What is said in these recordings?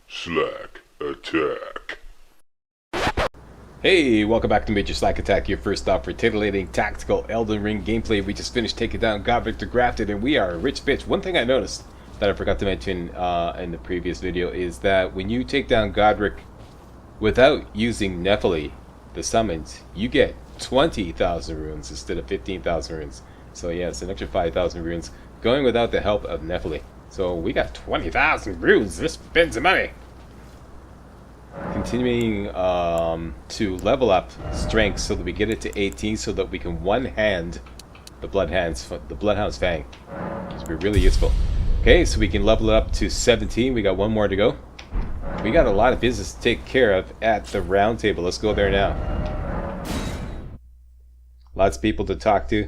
MajorSlackAttack. Hey, welcome back to MajorSlackAttack, your first stop for titillating tactical Elden Ring gameplay. We just finished taking down Godrick the Grafted, and we are a rich bitch. One thing I noticed that I forgot to mention in the previous video is that when you take down Godrick without using Nephilim, the summons, you get 20,000 runes instead of 15,000 runes. So yeah, it's an extra 5,000 runes going without the help of Nephilim. So we got 20,000 runes. This spends some money. Continuing to level up strength so that we get it to 18, so that we can one-hand the Bloodhound's Fang. This will be really useful. Okay, so we can level it up to 17. We got one more to go. We got a lot of business to take care of at the round table. Let's go there now. Lots of people to talk to.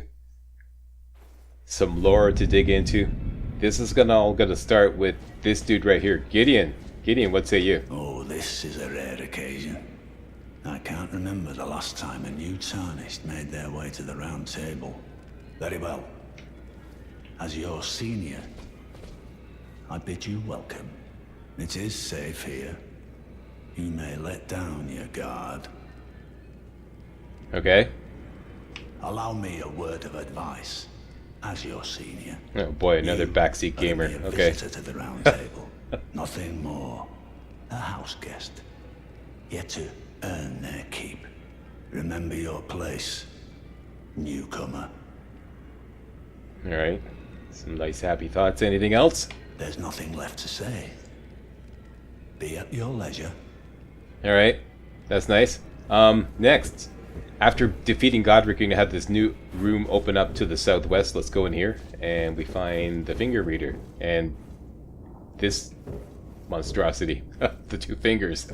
Some lore to dig into. This is all gonna start with this dude right here, Gideon. Gideon, what say you? Oh, this is a rare occasion. I can't remember the last time a new Tarnished made their way to the round table. Very well. As your senior, I bid you welcome. It is safe here. You may let down your guard. Okay. Allow me a word of advice. As your senior. Oh boy, another backseat gamer. Okay. Visitor to the round table. Nothing more. A house guest. Yet to earn their keep. Remember your place, newcomer. Alright. Some nice happy thoughts. Anything else? There's nothing left to say. Be at your leisure. Alright. That's nice. Next. After defeating Godrick, you're going to have this new room open up to the southwest. Let's go in here, and we find the finger reader. And this monstrosity. The two fingers.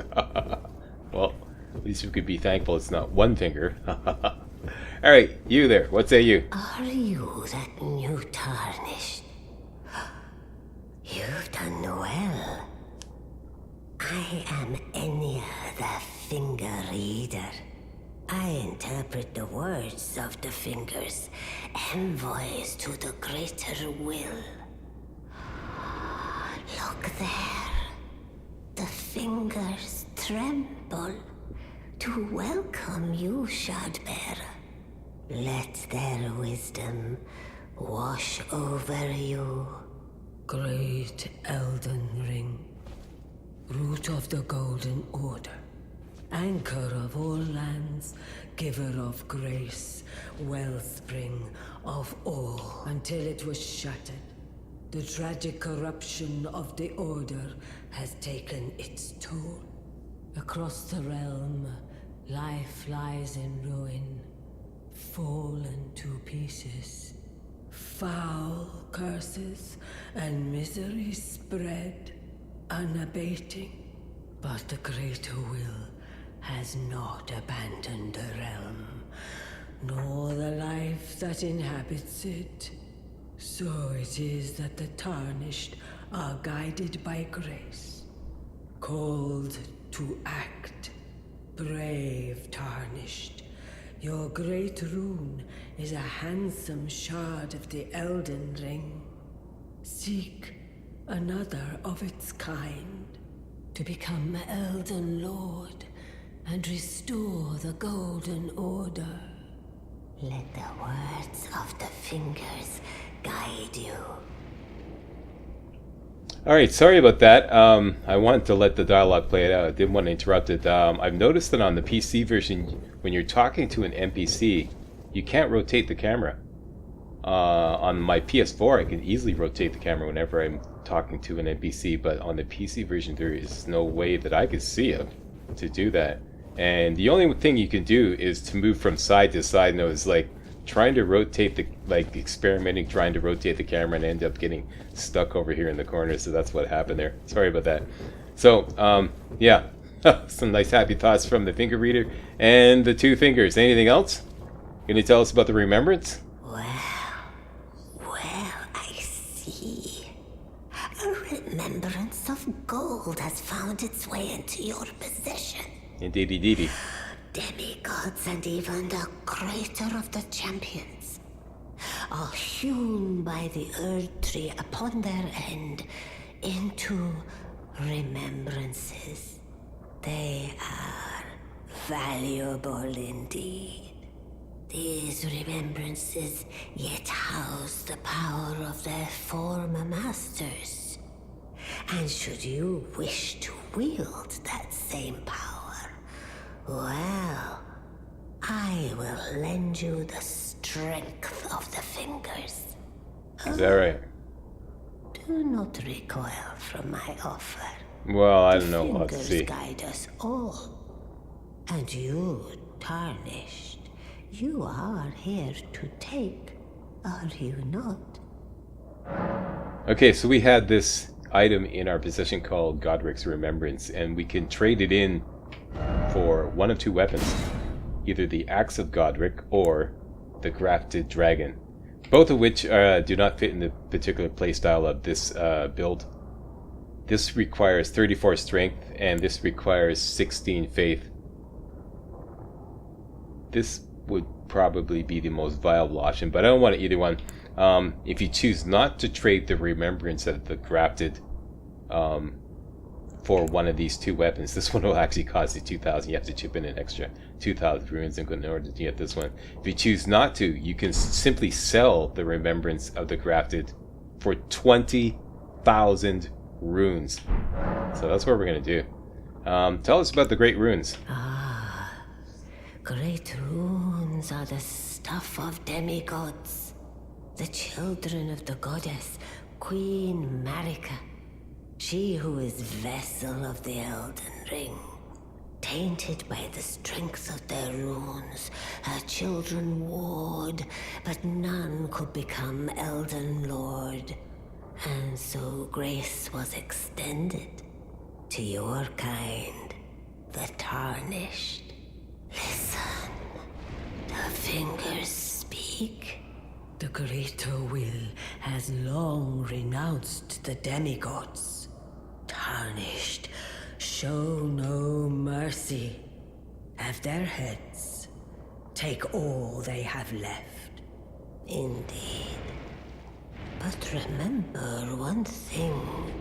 Well, at least we could be thankful it's not one finger. Alright, you there. What say you? Are you that new Tarnished? You've done well. I am Enya, the finger reader. I interpret the words of the fingers, envoys to the greater will. Look there. The fingers tremble to welcome you, Shardbearer. Let their wisdom wash over you. Great Elden Ring, root of the Golden Order. Anchor of all lands, giver of grace, wellspring of all, until it was shattered. The tragic corruption of the Order has taken its toll. Across the realm, life lies in ruin, fallen to pieces. Foul curses and misery spread, unabating. But the greater will has not abandoned the realm, nor the life that inhabits it. So it is that the Tarnished are guided by grace, called to act. Brave Tarnished, your great rune is a handsome shard of the Elden Ring. Seek another of its kind to become Elden Lord and restore the Golden Order. Let the words of the fingers guide you. Alright, sorry about that. I wanted to let the dialogue play it out. I didn't want to interrupt it. I've noticed that on the PC version, when you're talking to an NPC, you can't rotate the camera. On my PS4, I can easily rotate the camera whenever I'm talking to an NPC, but on the PC version, there is no way that I could see it to do that. And the only thing you can do is to move from side to side. And it was like trying to rotate experimenting, trying to rotate the camera, and end up getting stuck over here in the corner. So that's what happened there. Sorry about that. So, yeah, some nice happy thoughts from the finger reader and the two fingers. Anything else? Can you tell us about the Remembrance? Well, I see. A remembrance of gold has found its way into your possession. Indeedy. Demigods and even the creator of the champions are hewn by the Erd Tree upon their end into Remembrances. They are valuable indeed. These remembrances yet house the power of their former masters. And should you wish to wield that same power, well, I will lend you the strength of the fingers. Is that right? Do not recoil from my offer. Well, I don't know. Let's Fingers see. guide us all. And you, tarnished, you are here to take, are you not? Okay, so we had this item in our possession called Godrick's Remembrance, and we can trade it in for one of two weapons. Either the Axe of Godrick or the Grafted Dragon. Both of which do not fit in the particular playstyle of this build. This requires 34 strength, and this requires 16 faith. This would probably be the most viable option, but I don't want either one. If you choose not to trade the Remembrance of the Grafted for one of these two weapons, this one will actually cost you 2,000. You have to chip in an extra 2,000 runes in order to get this one. If you choose not to, you can simply sell the Remembrance of the Grafted for 20,000 runes. So that's what we're going to do. Tell us about the Great Runes. Great runes are the stuff of demigods, the children of the goddess, Queen Marika. She who is vessel of the Elden Ring. Tainted by the strength of their runes, her children warred, but none could become Elden Lord. And so grace was extended to your kind, the tarnished. Listen, the fingers speak. The greater will has long renounced the demigods. Tarnished, show no mercy. Have their heads. Take all they have left. Indeed. But remember one thing.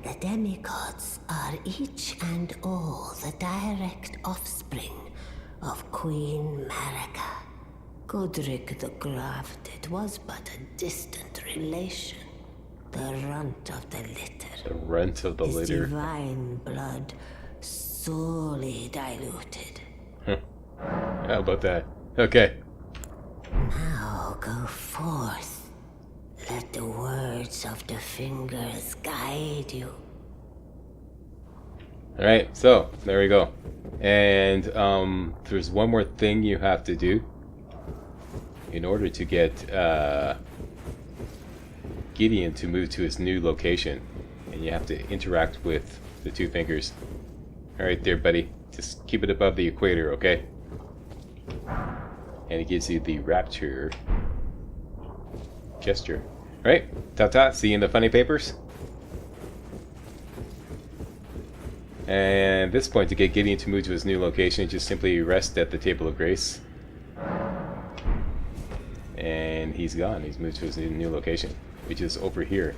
The demigods are each and all the direct offspring of Queen Marika. Godrick the Grafted was but a distant relation. The runt of the litter. The runt of the His litter. divine blood sorely diluted. How about that? Okay. Now go forth. Let the words of the fingers guide you. Alright, so there we go. And there's one more thing you have to do in order to get Gideon to move to his new location. And you have to interact with the two fingers. Alright there, buddy. Just keep it above the equator, okay? And it gives you the rapture gesture. Alright, ta-ta, see you in the funny papers. And at this point, to get Gideon to move to his new location, just simply rest at the Table of Grace. And he's gone. He's moved to his new location, which is over here.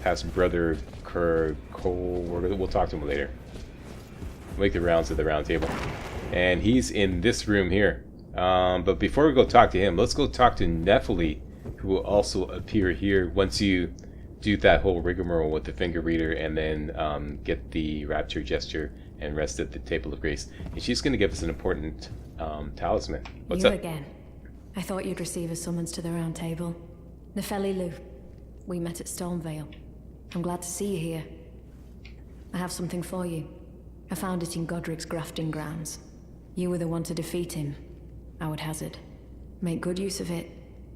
Past Brother Cole. We'll talk to him later. Make the rounds of the round table. And he's in this room here. But before we go talk to him, let's go talk to Nephili, who will also appear here once you do that whole rigmarole with the finger reader and then get the rapture gesture and rest at the Table of Grace. And she's going to give us an important talisman. What's you up? again. I thought you'd receive a summons to the round table. Nephili Lou. We met at Stormvale. I'm glad to see you here. I have something for you. I found it in Godrick's grafting grounds. You were the one to defeat him, I would hazard. Make good use of it.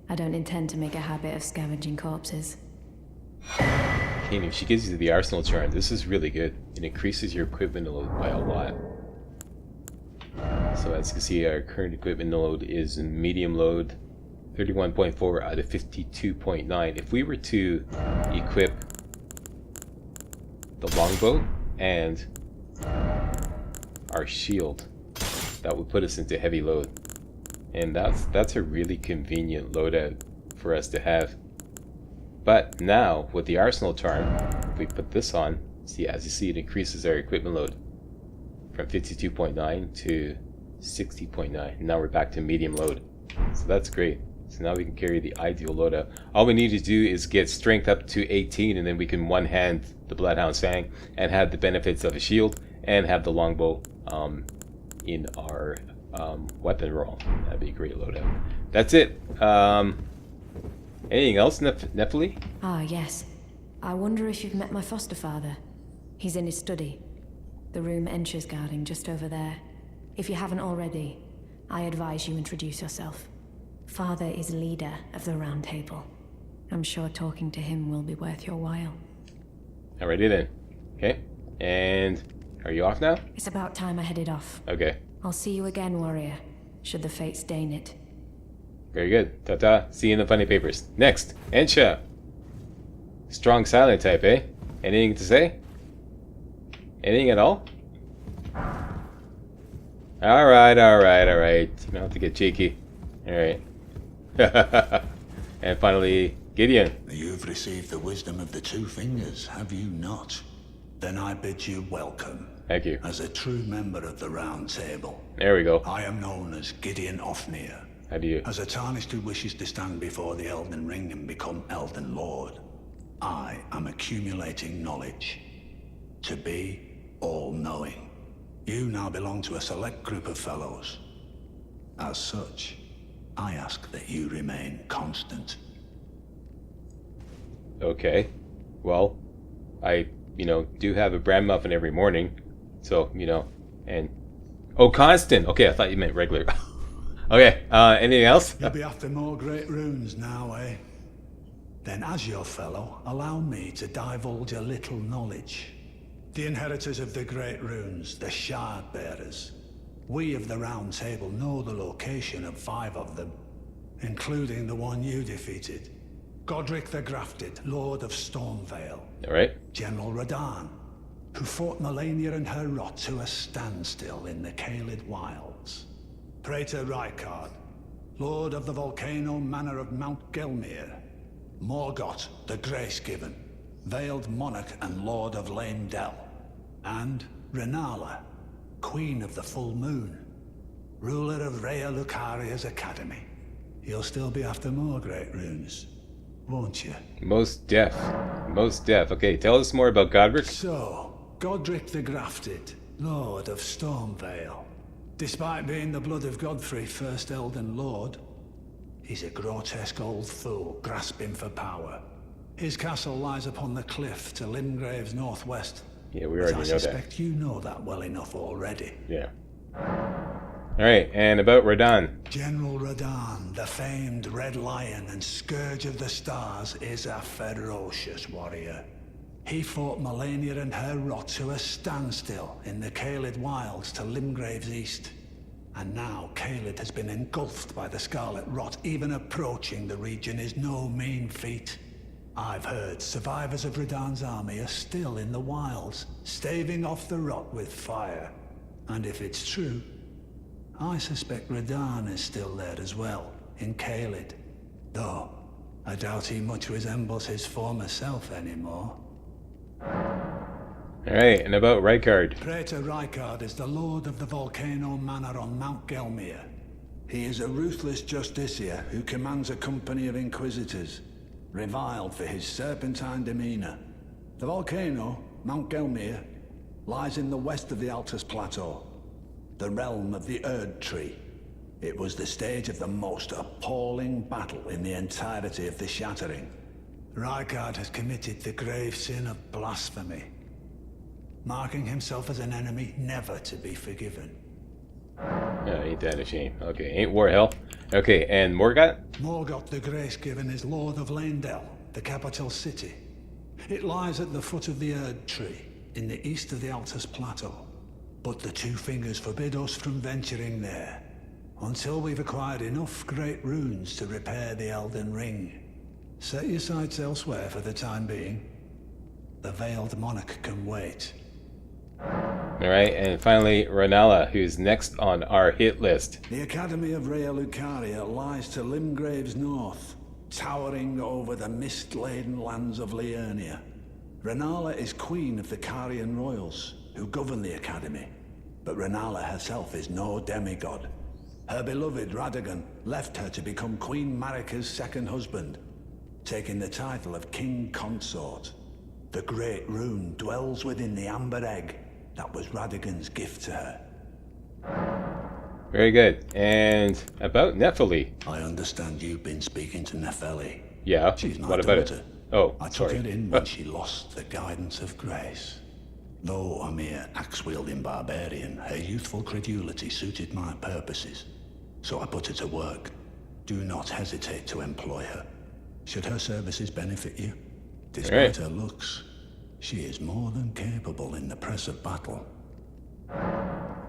I don't intend to make a habit of scavenging corpses. Kenny, she gives you the arsenal charm. This is really good. It increases your equipment load by a lot. So as you can see, our current equipment load is medium load, 31.4 out of 52.9. If we were to equip the longbow and our shield, that would put us into heavy load. And that's a really convenient loadout for us to have. But now, with the arsenal charm, if we put this on, See, as you see, it increases our equipment load from 52.9 to 60.9. Now we're back to medium load. So that's great. So now we can carry the ideal loadout. All we need to do is get strength up to 18, and then we can one-hand the Bloodhound Fang and have the benefits of a shield and have the longbow in our weapon roll. That'd be a great loadout. That's it. Anything else, Nepali? Ah, yes. I wonder if you've met my foster father. He's in his study. The room Encher's guarding just over there. If you haven't already, I advise you introduce yourself. Father is leader of the Round Table. I'm sure talking to him will be worth your while. Alrighty then. Okay. And are you off now? It's about time I headed off. Okay. I'll see you again, warrior, should the fates deign it. Very good. Ta-ta. See you in the funny papers. Next, Ensha. Strong silent type, eh? Anything to say? Anything at all? Alright. You don't have to get cheeky. Alright. And finally, Gideon. You've received the wisdom of the two fingers, have you not? Then I bid you welcome. Thank you. As a true member of the Round Table. There we go. I am known as Gideon Ofnir. How do you? As a Tarnished who wishes to stand before the Elden Ring and become Elden Lord, I am accumulating knowledge. To be all-knowing. You now belong to a select group of fellows. As such, I ask that you remain constant. Okay. Well, I, do have a bran muffin every morning. So, and... Oh, constant! Okay, I thought you meant regular. Okay, anything else? You'll be after more great runes now, eh? Then as your fellow, allow me to divulge a little knowledge. The inheritors of the great runes, the Shard Bearers. We of the Round Table know the location of 5 of them, including the one you defeated. Godrick the Grafted, Lord of Stormvale. Alright. General Radahn, who fought Melania and her rot to a standstill in the Caelid Wilds. Praetor Rykard, Lord of the Volcano Manor of Mount Gelmir. Morgoth the Grace-Given, Veiled Monarch and Lord of Leyndell. And Renala, Queen of the Full Moon, ruler of Rhea Lucaria's Academy. You'll still be after more great runes, won't you? Most deaf. Okay, tell us more about Godrick. So, Godrick the Grafted, Lord of Stormvale. Despite being the blood of Godfrey, first Elden Lord, he's a grotesque old fool grasping for power. His castle lies upon the cliff to Limgrave's northwest. Yeah, we already know that. I suspect you know that well enough already. Yeah. Alright, and about Radahn. General Radahn, the famed Red Lion and Scourge of the Stars, is a ferocious warrior. He fought Melania and her rot to a standstill in the Caelid Wilds to Limgrave's east. And now Caelid has been engulfed by the Scarlet Rot. Even approaching the region is no mean feat. I've heard survivors of Radahn's army are still in the wilds, staving off the rot with fire. And if it's true, I suspect Radahn is still there as well, in Caelid. Though, I doubt he much resembles his former self anymore. Alright, and about Rykard. Praetor Rykard is the Lord of the Volcano Manor on Mount Gelmir. He is a ruthless justiciar who commands a company of inquisitors, reviled for his serpentine demeanor. The volcano, Mount Gelmir, lies in the west of the Altus Plateau, the realm of the Erd Tree. It was the stage of the most appalling battle in the entirety of the Shattering. Rykard has committed the grave sin of blasphemy, marking himself as an enemy never to be forgiven. Yeah, ain't that a shame. Okay, ain't war hell. Okay, and Morgoth? Morgoth the Grace-Given is Lord of Leyndell, the capital city. It lies at the foot of the Erd Tree, in the east of the Altus Plateau. But the Two Fingers forbid us from venturing there, until we've acquired enough great runes to repair the Elden Ring. Set your sights elsewhere for the time being. The Veiled Monarch can wait. Alright, and finally, Renala, who's next on our hit list. The Academy of Rhea Lucaria lies to Limgrave's north, towering over the mist-laden lands of Liurnia. Renala is queen of the Carian royals, who govern the academy. But Renala herself is no demigod. Her beloved Radagon left her to become Queen Marika's second husband, taking the title of King Consort. The Great Rune dwells within the amber egg that was Radagon's gift to her. Very good. And about Nephili. I understand you've been speaking to Nephili. Yeah, She's my what about daughter. it? Oh, I took sorry. her in when she lost the guidance of grace. Though a mere axe-wielding barbarian, her youthful credulity suited my purposes. So I put her to work. Do not hesitate to employ her. Should her services benefit you, despite her looks, she is more than capable in the press of battle.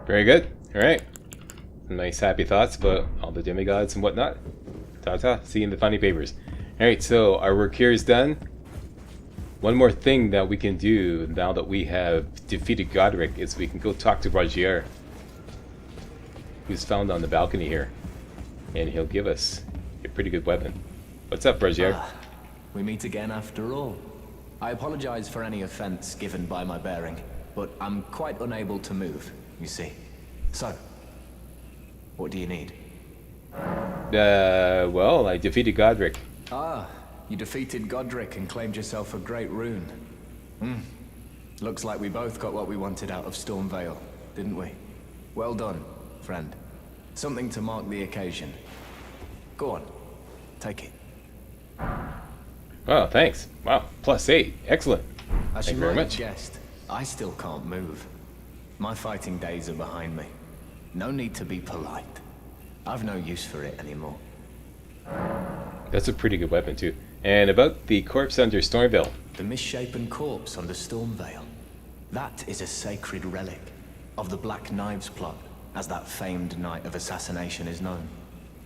Very good. All right. Some nice happy thoughts about all the demigods and whatnot. Ta-ta. See you in the funny papers. All right, so our work here is done. One more thing that we can do now that we have defeated Godrick is we can go talk to Rogier, who's found on the balcony here, and he'll give us a pretty good weapon. What's up, Rogier? We meet again after all. I apologize for any offense given by my bearing, but I'm quite unable to move, you see. So, what do you need? Well, I defeated Godrick. Ah, you defeated Godrick and claimed yourself a great rune. Looks like we both got what we wanted out of Stormvale, didn't we? Well done, friend. Something to mark the occasion. Go on, take it. Oh, thanks. Wow, +8. Excellent. As Thank you you very might much. have guessed, I still can't move. My fighting days are behind me. No need to be polite. I've no use for it anymore. That's a pretty good weapon, too. And about the corpse under Stormvale. The misshapen corpse under Stormvale. That is a sacred relic of the Black Knives plot, as that famed night of assassination is known.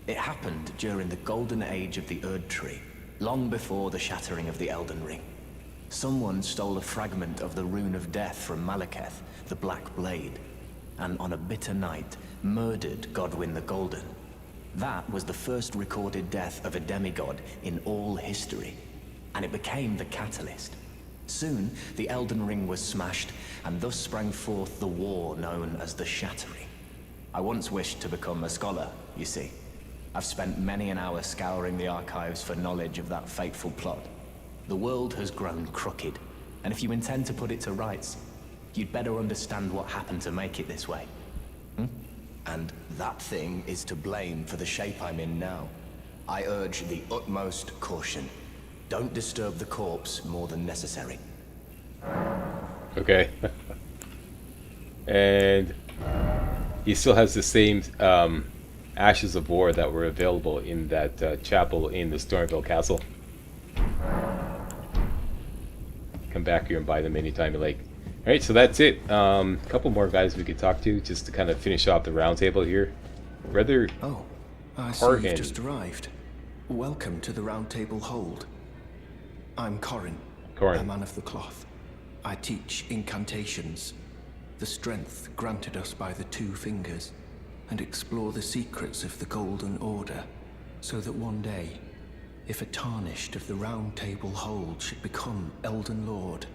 It happened during the golden age of the Erd Tree, long before the shattering of the Elden Ring. Someone stole a fragment of the Rune of Death from Malekith, the Black Blade, and on a bitter night, murdered Godwyn the Golden. That was the first recorded death of a demigod in all history, and it became the catalyst. Soon, the Elden Ring was smashed, and thus sprang forth the war known as the Shattering. I once wished to become a scholar, you see. I've spent many an hour scouring the archives for knowledge of that fateful plot. The world has grown crooked, and if you intend to put it to rights, you'd better understand what happened to make it this way. And that thing is to blame for the shape I'm in now. I urge the utmost caution. Don't disturb the corpse more than necessary. Okay. And he still has the same ashes of war that were available in that chapel in the Stormvale Castle. Come back here and buy them anytime you like. Alright, so that's it. A couple more guys we could talk to just to kind of finish off the round table here. Rather Oh, I see hard-handed. you've just arrived. Welcome to the Round Table Hold. I'm Corin, Corin. a man of the cloth. I teach incantations, the strength granted us by the Two Fingers, and explore the secrets of the Golden Order, so that one day, if a tarnished of the Round Table Hold should become Elden Lord,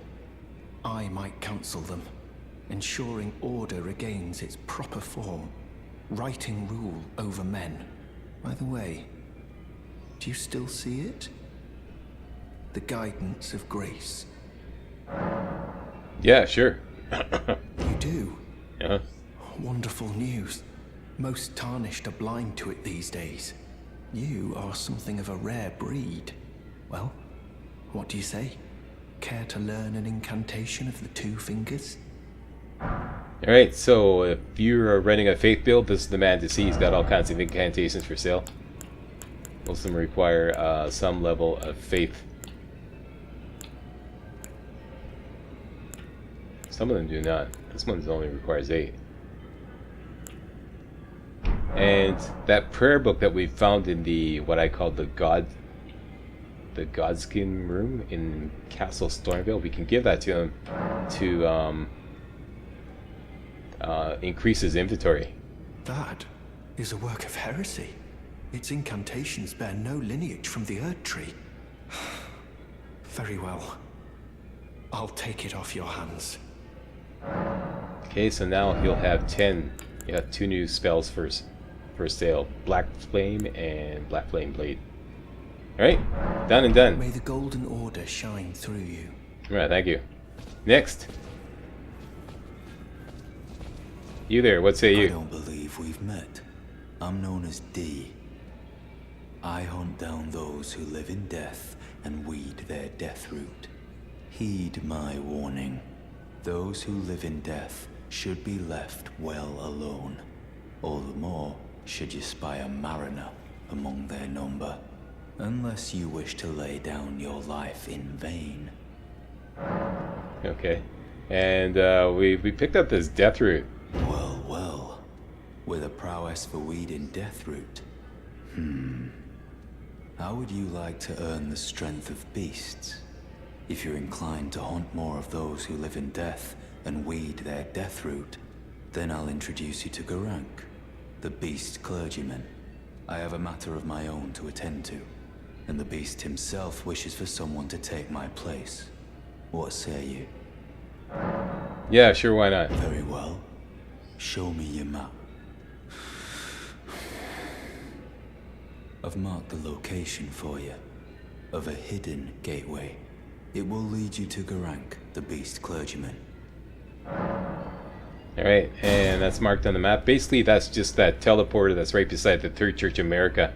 I might counsel them, ensuring order regains its proper form, righting rule over men. By the way, do you still see it? The guidance of grace. Yeah, sure. You do? Uh-huh. Wonderful news. Most tarnished are blind to it these days. You are something of a rare breed. Well, what do you say? Care to learn an incantation of the Two Fingers? Alright, so if you're running a faith build, this is the man to see. He's got all kinds of incantations for sale. Most of them require some level of faith. Some of them do not. This one only requires 8. And that prayer book that we found in the what I call the Godskin room in Castle Stormvale, we can give that to him to increase his inventory. That is a work of heresy. Its incantations bear no lineage from the Erd Tree. Very well. I'll take it off your hands. Okay, so now he'll have 10. Yeah, 2 new spells for sale. Black Flame and Black Flame Blade. Alright, done and done. May the Golden Order shine through you. Alright, thank you. Next. You there, what say I you? don't believe we've met. I'm known as D. I hunt down those who live in death and weed their death root. Heed my warning. Those who live in death should be left well alone. All the more should you spy a mariner among their number. Unless you wish to lay down your life in vain. Okay. And we picked up this death root. Well, well. With a prowess for weeding death root. How would you like to earn the strength of beasts? If you're inclined to hunt more of those who live in death and weed their death root, then I'll introduce you to Godrick, the beast clergyman. I have a matter of my own to attend to, and the beast himself wishes for someone to take my place. What say you? Yeah, sure, why not? Very well. Show me your map. I've marked the location for you, of a hidden gateway. It will lead you to Godrick, the beast clergyman. Alright, and that's marked on the map. Basically, that's just that teleporter that's right beside the Third Church of America.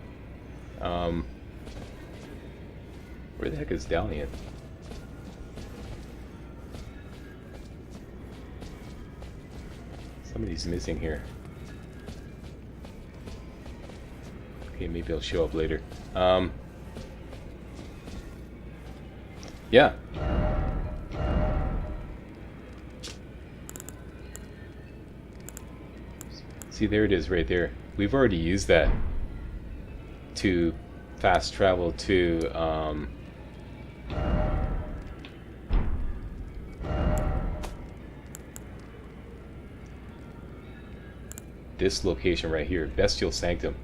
Where the heck is Dalian? Somebody's missing here. Okay, maybe he'll show up later. Yeah. See, there it is right there. We've already used that to fast travel to this location right here, Bestial Sanctum,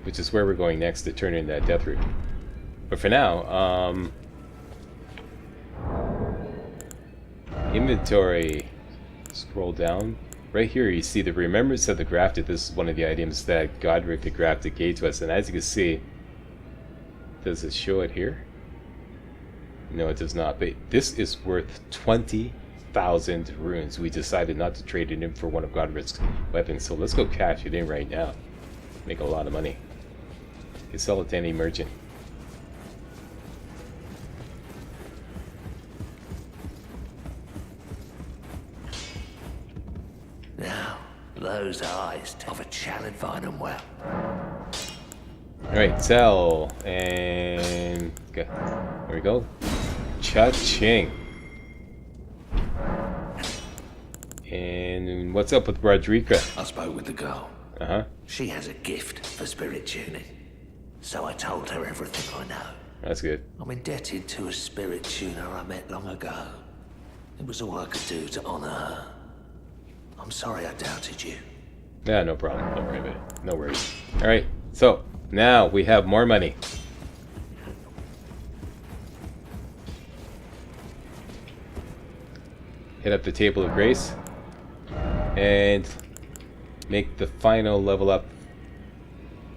which is where we're going next to turn in that death root. But for now, inventory, scroll down. Right here you see the Remembrance of the Grafted. This is one of the items that Godrick the Grafted gave to us, and as you can see, does it show it here? No, it does not, but this is worth 20,000 runes. We decided not to trade it in for one of Godrick's weapons, so let's go cash it in right now. Make a lot of money. You can sell it to any merchant. Now, those eyes of a challenge find them well. Alright, sell. And there we go. Cha-ching. And what's up with Rodrika? I spoke with the girl. Uh-huh. She has a gift for spirit tuning. So I told her everything I know. That's good. I'm indebted to a spirit tuner I met long ago. It was all I could do to honor her. I'm sorry I doubted you. Yeah, no problem. Don't worry about it. No worries. Alright, so now we have more money. Hit up the Table of Grace and make the final level up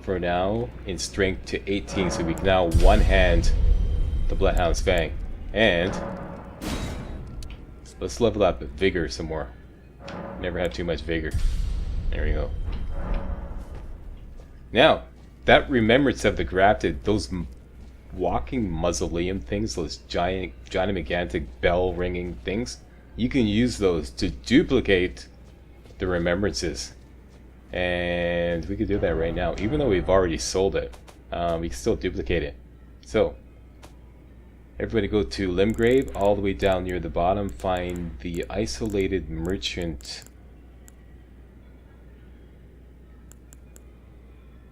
for now in strength to 18, so we can now one-hand the Bloodhound's Fang. And let's level up Vigor some more. Never had too much vigor. There we go. Now, that Remembrance of the Grafted, those walking mausoleum things, those gigantic bell ringing things, you can use those to duplicate the remembrances. And we could do that right now. Even though we've already sold it, we can still duplicate it. So, everybody go to Limgrave, all the way down near the bottom, find the Isolated Merchant.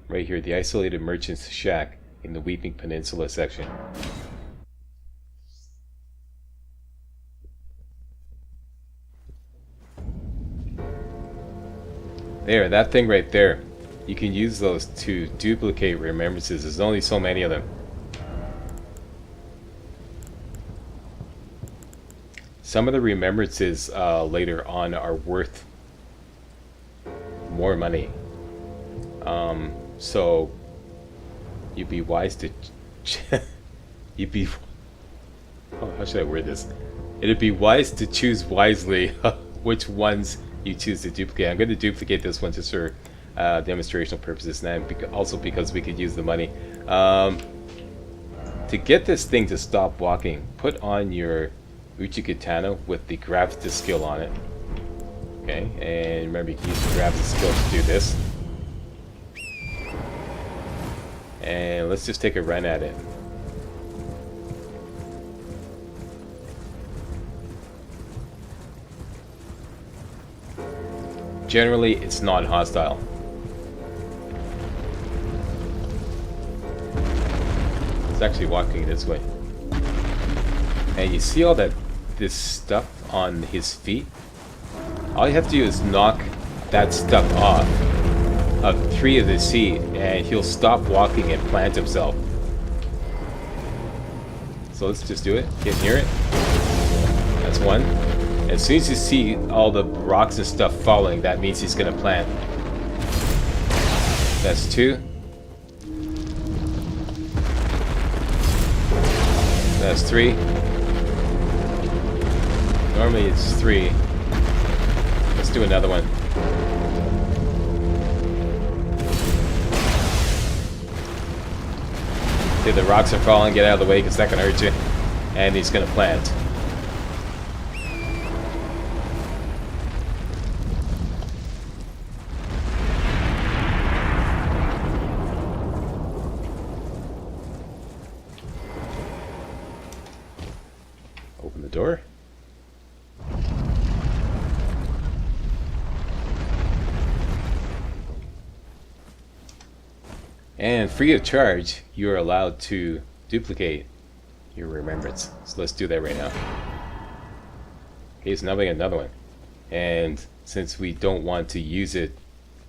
Right here, the Isolated Merchant's Shack in the Weeping Peninsula section. There, that thing right there. You can use those to duplicate remembrances. There's only so many of them. some of the remembrances later on are worth more money. So you'd be wise to you'd be how should I word this? It'd be wise to choose wisely which ones you choose to duplicate. I'm going to duplicate this one just for demonstrational purposes, and also because we could use the money. To get this thing to stop walking, put on your Uchi Katana with the Gravitas skill on it. Okay, and remember you can use the Gravitas skill to do this. And let's just take a run at it. Generally, it's not hostile. It's actually walking this way. And you see all this stuff on his feet? All you have to do is knock that stuff off of 3 of the seed, and he'll stop walking and plant himself. So let's just do it. Get near it. That's 1. As soon as you see all the rocks and stuff falling, that means he's gonna plant. That's 2. That's 3. Normally it's 3. Let's do another one. See, the rocks are falling, get out of the way because that can hurt you. And he's gonna plant. Open the door. And free of charge, you are allowed to duplicate your remembrance. So let's do that right now. Okay, so now we got another one. And since we don't want to use it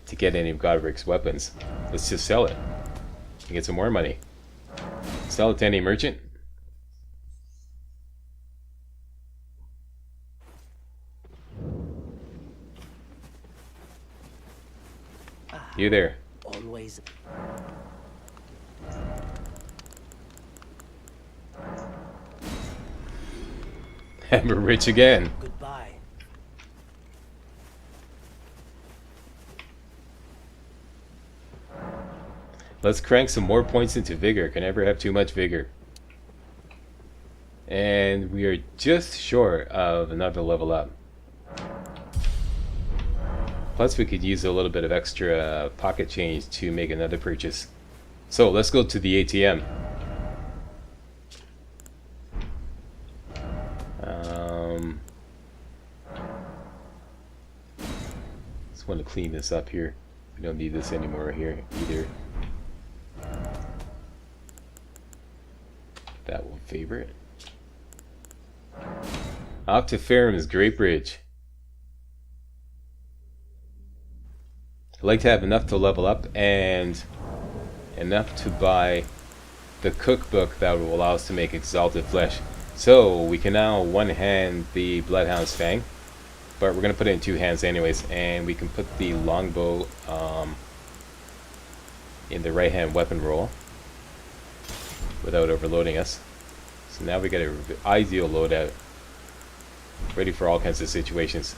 to get any of Godrick's weapons, let's just sell it and get some more money. Sell it to any merchant. You there. Always. And we're rich again. Goodbye. Let's crank some more points into vigor. Can never have too much vigor. And we are just short of another level up. Plus we could use a little bit of extra pocket change to make another purchase. So let's go to the ATM. Just want to clean this up here. We don't need this anymore here either. That will favor it. Off to Fairham's Great Bridge. I'd like to have enough to level up and enough to buy the cookbook that will allow us to make exalted flesh. So we can now one-hand the Bloodhound's Fang, but we're going to put it in 2 hands anyways, and we can put the longbow in the right-hand weapon roll without overloading us. So now we got an ideal loadout, ready for all kinds of situations.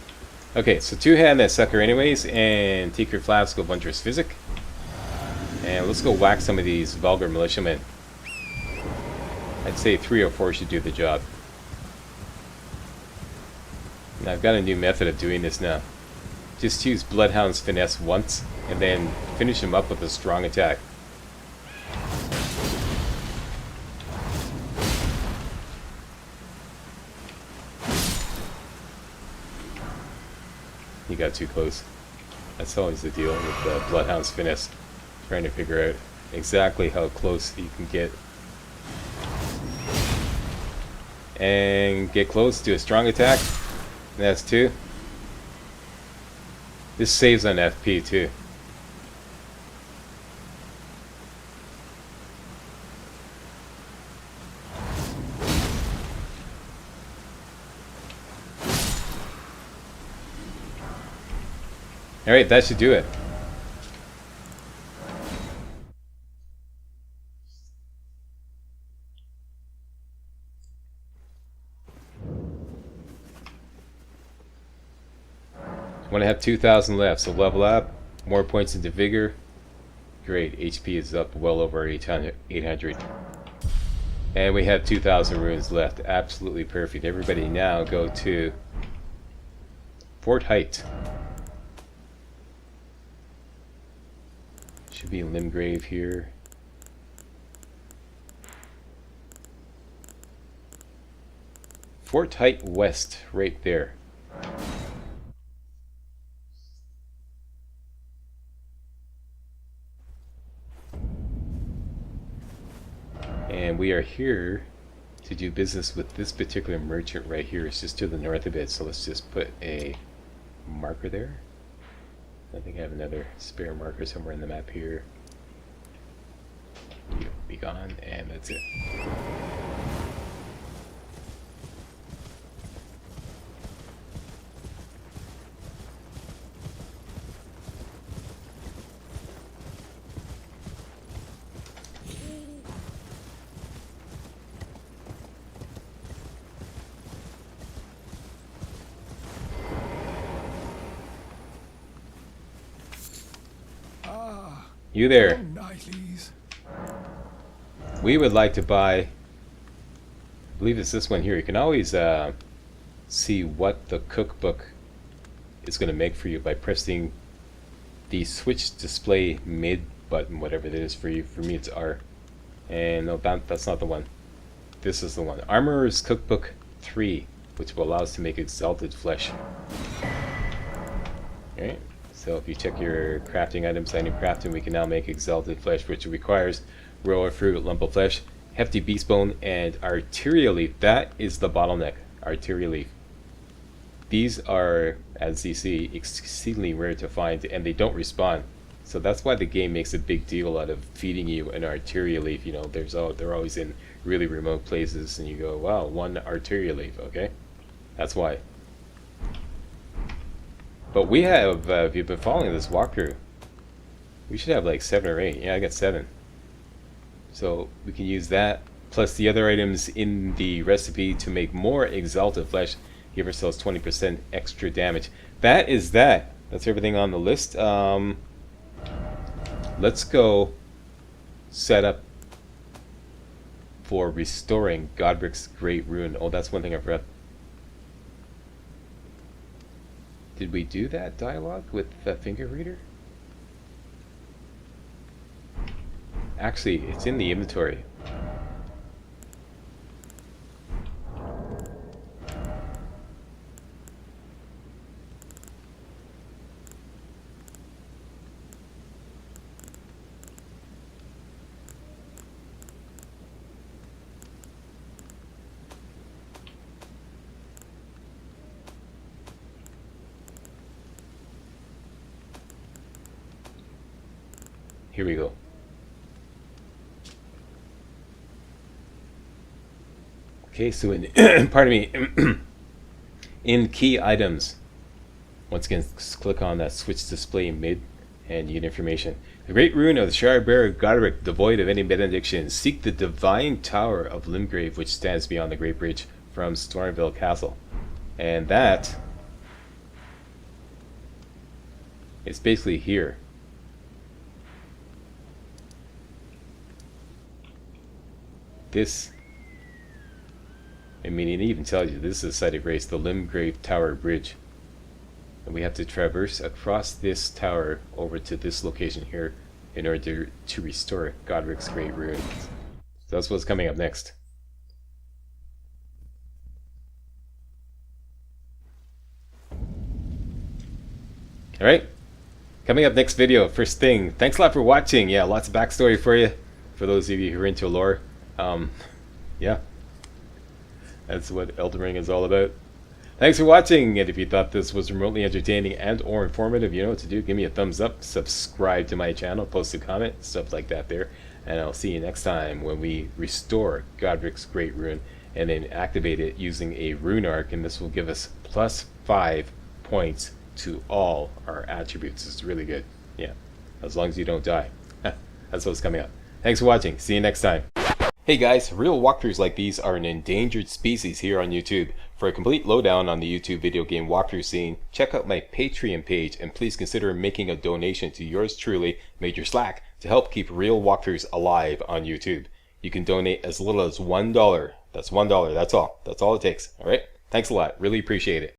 Okay, so 2-hand that sucker anyways, and take your flask of Wondrous Physic. And let's go whack some of these vulgar militiamen. I'd say 3 or 4 should do the job. Now I've got a new method of doing this now. Just use Bloodhound's Finesse once, and then finish him up with a strong attack. You got too close. That's always the deal with the Bloodhound's Finesse. Trying to figure out exactly how close you can get. And get close to a strong attack. That's 2. This saves on FP too. Alright, that should do it. Want to have 2,000 left, so level up, more points into vigor. Great, HP is up well over 800. And we have 2,000 runes left. Absolutely perfect. Everybody now go to Fort Height. Should be Limgrave here. Fort Height West, right there. And we are here to do business with this particular merchant right here. It's just to the north of it, so let's just put a marker there. I think I have another spare marker somewhere in the map here. You be gone, and that's it. You there. We would like to buy, I believe it's this one here. You can always see what the cookbook is going to make for you by pressing the switch display mid button, whatever it is for you. For me it's R. And no, that's not the one. This is the one. Armorer's Cookbook 3, which will allow us to make exalted flesh. Alright. So if you check your crafting items, item crafting, we can now make exalted flesh, which requires royal fruit, lump of flesh, hefty beast bone, and arterial leaf. That is the bottleneck, arterial leaf. These are, as you see, exceedingly rare to find, and they don't respawn. So that's why the game makes a big deal out of feeding you an arterial leaf. You know, they're always in really remote places, and you go, wow, one arterial leaf, okay? That's why. But we have, if you've been following this walkthrough, we should have like 7 or 8. Yeah, I got 7. So we can use that, plus the other items in the recipe to make more exalted flesh, give ourselves 20% extra damage. That is that. That's everything on the list. Let's go set up for restoring Godrick's Great Rune. Oh, that's one thing I forgot. Did we do that dialogue with the finger reader? Actually, it's in the inventory. Here we go. Okay, so in pardon me, in key items, once again, click on that switch display mid and you get information. The Great Rune of the Shirebearer Godrick, devoid of any benediction. Seek the divine tower of Limgrave, which stands beyond the Great Bridge from Stormville Castle. And that is basically here. This, I mean, it even tells you this is a site of grace, the Limgrave Tower Bridge. And we have to traverse across this tower over to this location here in order to restore Godrick's Great Rune. So that's what's coming up next. Alright, coming up next video, first thing, thanks a lot for watching. Yeah, lots of backstory for you, for those of you who are into lore. Yeah, that's what Elden Ring is all about. Thanks for watching, and if you thought this was remotely entertaining and or informative, you know what to do. Give me a thumbs up, subscribe to my channel, post a comment, stuff like that there, and I'll see you next time when we restore Godrick's Great Rune and then activate it using a rune arc, and this will give us +5 points to all our attributes. It's really good. Yeah, as long as you don't die. That's what's coming up. Thanks for watching. See you next time. Hey guys, real walkthroughs like these are an endangered species here on YouTube. For a complete lowdown on the YouTube video game walkthrough scene, check out my Patreon page and please consider making a donation to yours truly, Major Slack, to help keep real walkthroughs alive on YouTube. You can donate as little as $1. That's $1, that's all. That's all it takes, alright? Thanks a lot, really appreciate it.